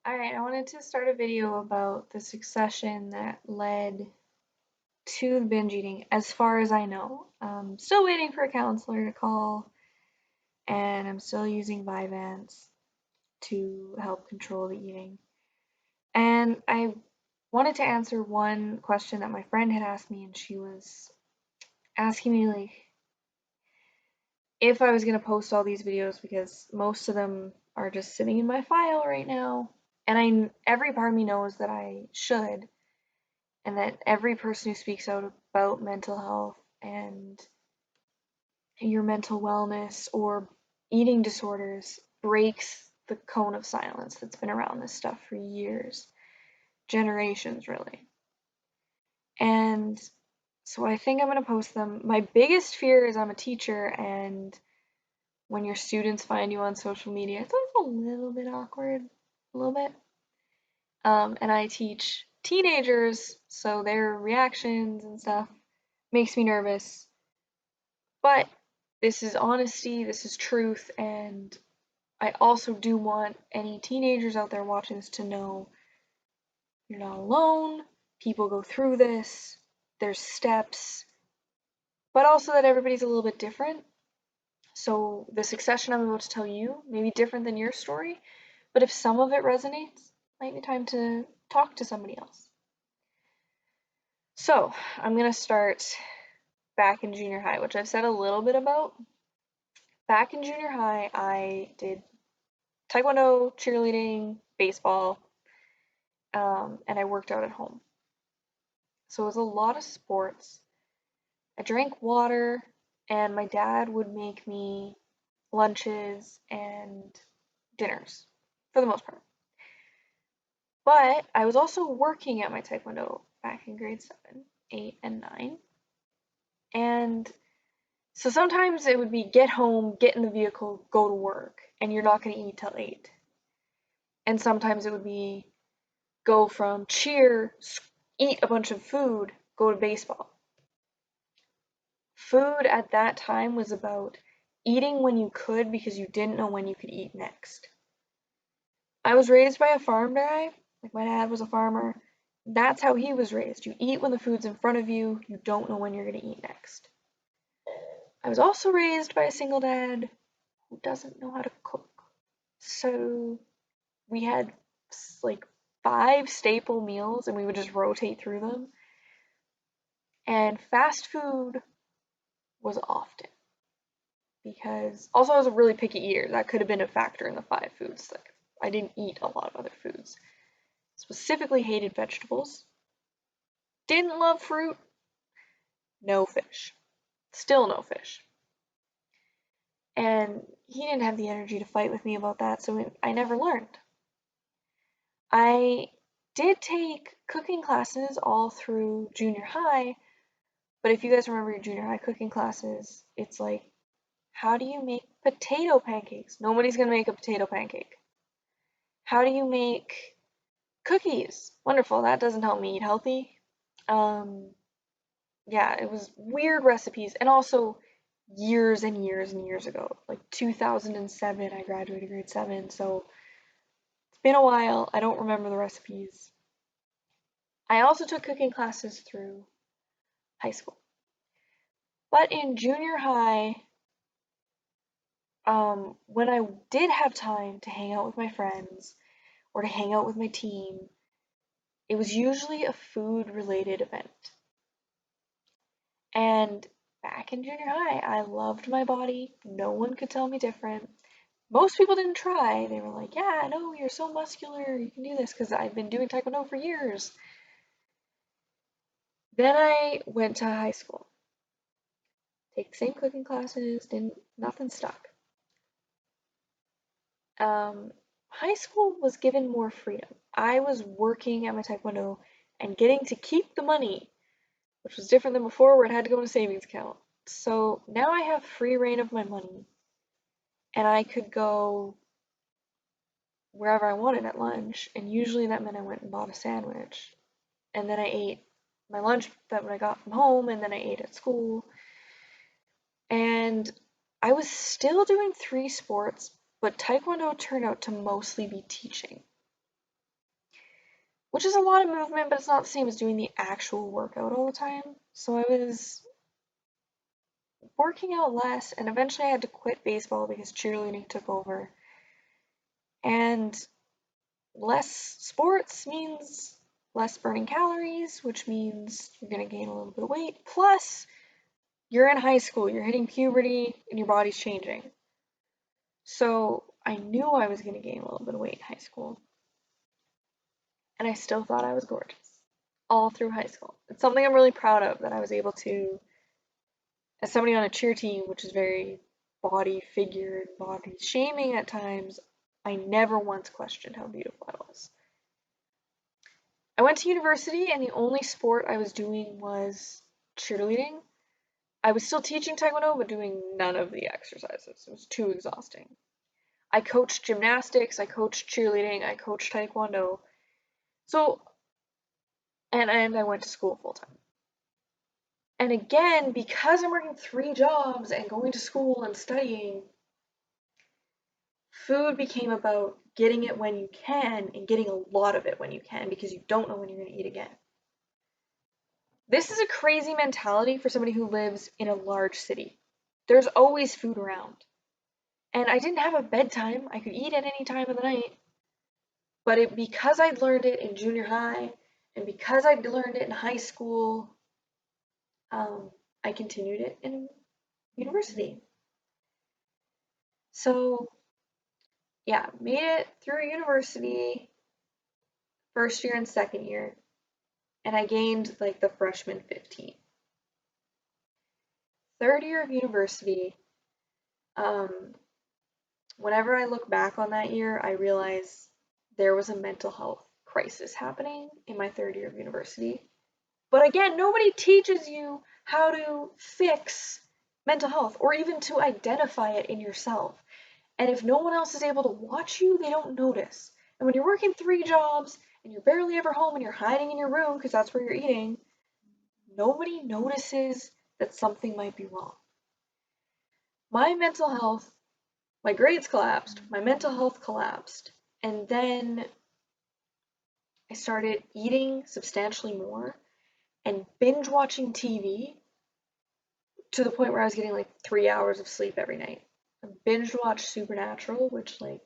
Alright, I wanted to start a video about the succession that led to the binge eating, as far as I know. I'm still waiting for a counselor to call, and I'm still using Vyvanse to help control the eating. And I wanted to answer one question that my friend had asked me, and she was asking me, like, if I was going to post all these videos because most of them are just sitting in my file right now. And every part of me knows that I should, and that every person who speaks out about mental health and your mental wellness or eating disorders breaks the cone of silence that's been around this stuff for years, generations, really. And so I think I'm going to post them. My biggest fear is I'm a teacher, and when your students find you on social media, it's always a little bit awkward, a little bit. And I teach teenagers, so their reactions and stuff makes me nervous. But this is honesty, this is truth, and I also do want any teenagers out there watching this to know you're not alone, people go through this, there's steps, but also that everybody's a little bit different. So the succession I'm about to tell you may be different than your story, but if some of it resonates, might be time to talk to somebody else. So I'm going to start back in junior high, which I've said a little bit about. Back in junior high, I did taekwondo, cheerleading, baseball, and I worked out at home. So it was a lot of sports. I drank water, and my dad would make me lunches and dinners for the most part. But I was also working at my taekwondo back in grade 7, 8, and 9. And so sometimes it would be get home, get in the vehicle, go to work, and you're not going to eat till 8. And sometimes it would be go from cheer, eat a bunch of food, go to baseball. Food at that time was about eating when you could because you didn't know when you could eat next. I was raised by a farm guy, like my dad was a farmer. That's how he was raised. You eat when the food's in front of you, you don't know when you're going to eat next. I was also raised by a single dad who doesn't know how to cook. So we had like 5 staple meals and we would just rotate through them. And fast food was often because also I was a really picky eater. That could have been a factor in the 5 foods. Like I didn't eat a lot of other foods. Specifically hated vegetables. Didn't love fruit. No fish. Still no fish. And he didn't have the energy to fight with me about that, so I never learned. I did take cooking classes all through junior high, but if you guys remember your junior high cooking classes, it's like, how do you make potato pancakes? Nobody's gonna make a potato pancake. How do you make cookies? Wonderful, that doesn't help me eat healthy. Yeah, it was weird recipes, and also years and years and years ago, like 2007, I graduated grade 7, so it's been a while. I don't remember the recipes. I also took cooking classes through high school. But in junior high, when I did have time to hang out with my friends or to hang out with my team, it was usually a food related event. And back in junior high, I loved my body. No one could tell me different. Most people didn't try. They were like, yeah, no, you're so muscular, you can do this, because I've been doing taekwondo for years. Then I went to high school. Take the same cooking classes, nothing stuck. High school was given more freedom. I was working at my taekwondo and getting to keep the money, which was different than before where it had to go in a savings account. So now I have free reign of my money, and I could go wherever I wanted at lunch, and usually that meant I went and bought a sandwich. And then I ate my lunch that I got from home, and then I ate at school. And I was still doing 3 sports, but taekwondo turned out to mostly be teaching. which is a lot of movement, but it's not the same as doing the actual workout all the time. So I was working out less, and eventually I had to quit baseball because cheerleading took over. And less sports means less burning calories, which means you're going to gain a little bit of weight. Plus, you're in high school, you're hitting puberty, and your body's changing. So I knew I was going to gain a little bit of weight in high school. And I still thought I was gorgeous all through high school. It's something I'm really proud of, that I was able to, as somebody on a cheer team, which is very body figured, body shaming at times, I never once questioned how beautiful I was. I went to university, and the only sport I was doing was cheerleading. I was still teaching Taekwondo, but doing none of the exercises. It was too exhausting. I coached gymnastics, I coached cheerleading, I coached Taekwondo. So, and I went to school full time. And again, because I'm working 3 jobs and going to school and studying, food became about getting it when you can and getting a lot of it when you can, because you don't know when you're going to eat again. This is a crazy mentality for somebody who lives in a large city. There's always food around. And I didn't have a bedtime. I could eat at any time of the night. But because I'd learned it in junior high and because I'd learned it in high school, I continued it in university. So, yeah, made it through university, first year and second year, and I gained like the freshman 15. Third year of university, whenever I look back on that year, I realize there was a mental health crisis happening in my third year of university. But again, nobody teaches you how to fix mental health or even to identify it in yourself. And if no one else is able to watch you, they don't notice. And when you're working 3 jobs and you're barely ever home and you're hiding in your room because that's where you're eating, nobody notices that something might be wrong. My mental health, my grades collapsed, my mental health collapsed, and then I started eating substantially more and binge watching TV to the point where I was getting like 3 hours of sleep every night. I binge watched Supernatural, which, like,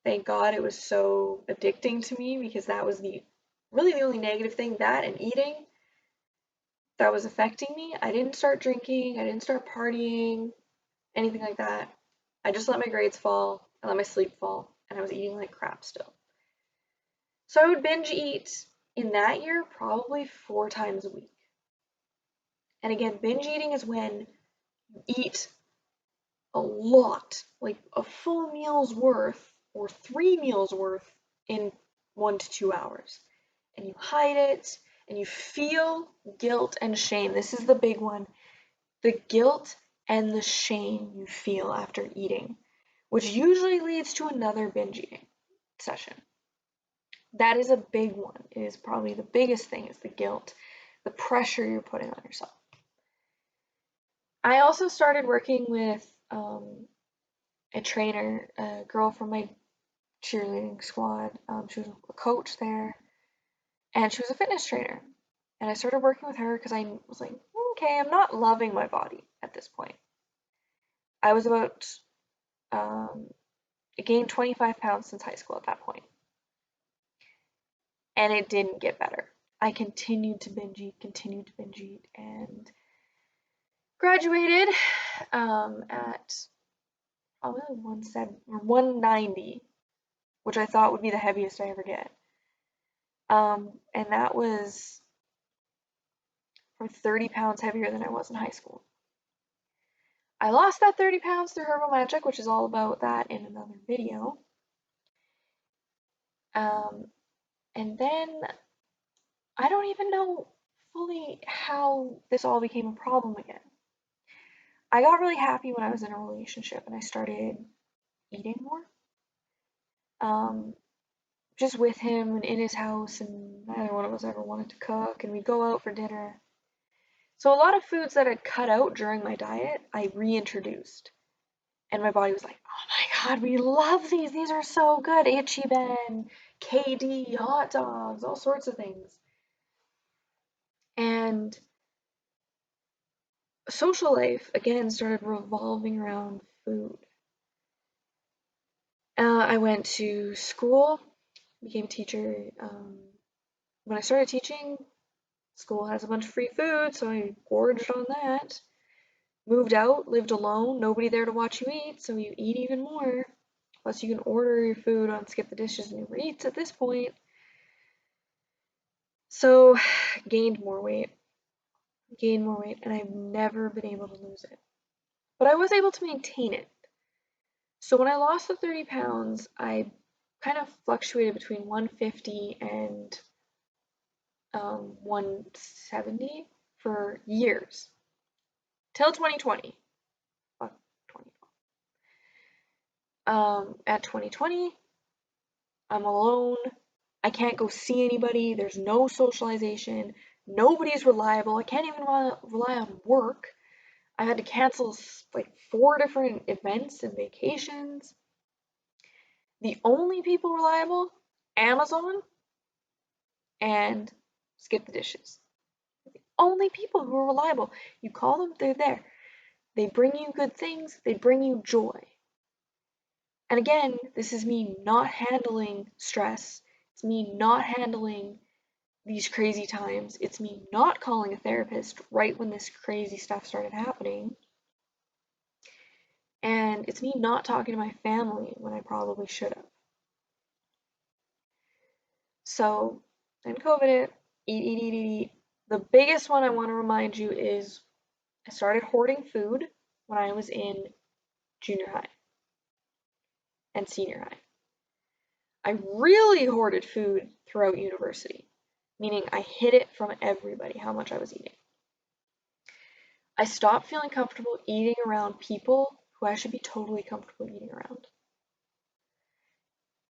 thank God it was so addicting to me, because that was really the only negative thing, that and eating, that was affecting me. I didn't start drinking, I didn't start partying, anything like that. I just let my grades fall, I let my sleep fall, and I was eating like crap still. So I would binge eat in that year probably 4 times a week. And again, binge eating is when you eat a lot, like a full meal's worth or 3 meals worth in 1 to 2 hours. And you hide it, and you feel guilt and shame. This is the big one. The guilt and the shame you feel after eating, which usually leads to another binge eating session. That is a big one. It is probably the biggest thing, is the guilt, the pressure you're putting on yourself. I also started working with a trainer, a girl from my cheerleading squad. She was a coach there, and she was a fitness trainer. And I started working with her because I was like, okay, I'm not loving my body at this point. I was about, I gained 25 pounds since high school at that point. And it didn't get better. I continued to binge eat, and graduated at probably 190, which I thought would be the heaviest I ever get. And that was for 30 pounds heavier than I was in high school. I lost that 30 pounds through Herbal Magic, which is all about that in another video. And then I don't even know fully how this all became a problem again. I got really happy when I was in a relationship and I started eating more. Just with him and in his house, and neither one of us ever wanted to cook, and we'd go out for dinner. So a lot of foods that I'd cut out during my diet, I reintroduced. And my body was like, oh my God, we love these. These are so good. Itchy Ben, KD, hot dogs, all sorts of things. And social life, again, started revolving around food. I went to school, became a teacher. When I started teaching, school has a bunch of free food, so I gorged on that. Moved out, lived alone, nobody there to watch you eat, so you eat even more. Plus, you can order your food on Skip the Dishes and Uber Eats at this point. So, gained more weight, and I've never been able to lose it. But I was able to maintain it. So, when I lost the 30 pounds, I kind of fluctuated between 150 and 170 for years till 2020. Fuck 2020. At 2020, I'm alone. I can't go see anybody. There's no socialization. Nobody's reliable. I can't even rely on work. I had to cancel like 4 different events and vacations. The only people reliable, Amazon and Skip the Dishes. The only people who are reliable. You call them, they're there. They bring you good things. They bring you joy. And again, this is me not handling stress. It's me not handling these crazy times. It's me not calling a therapist right when this crazy stuff started happening. And it's me not talking to my family when I probably should have. So, then COVID hit, eat. The biggest one I want to remind you is I started hoarding food when I was in junior high and senior high. I really hoarded food throughout university, meaning I hid it from everybody how much I was eating. I stopped feeling comfortable eating around people who I should be totally comfortable eating around.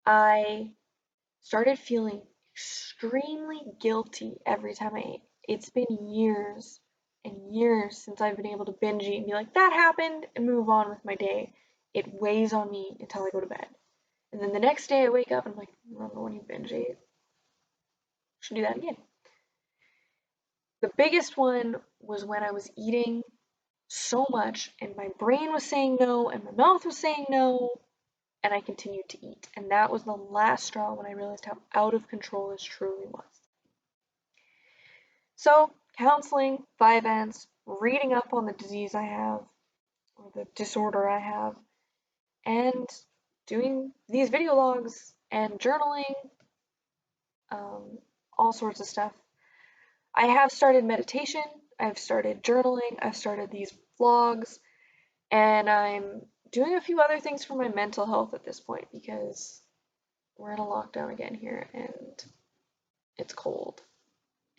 I started feeling extremely guilty every time I ate. It's been years and years since I've been able to binge eat and be like, that happened, and move on with my day. It weighs on me until I go to bed. And then the next day I wake up and I'm like, remember when you binge ate? Should do that again. The biggest one was when I was eating so much and my brain was saying no and my mouth was saying no, and I continued to eat. And that was the last straw when I realized how out of control this truly was. So, counseling, Vyvanse, reading up on the disease I have, or the disorder I have, and doing these video logs and journaling, all sorts of stuff. I have started meditation, I've started journaling, I've started these vlogs, and I'm doing a few other things for my mental health at this point because we're in a lockdown again here and it's cold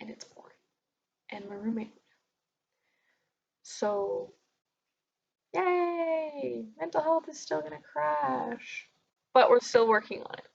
and it's boring and my roommate. So, yay! Mental health is still gonna crash, but we're still working on it.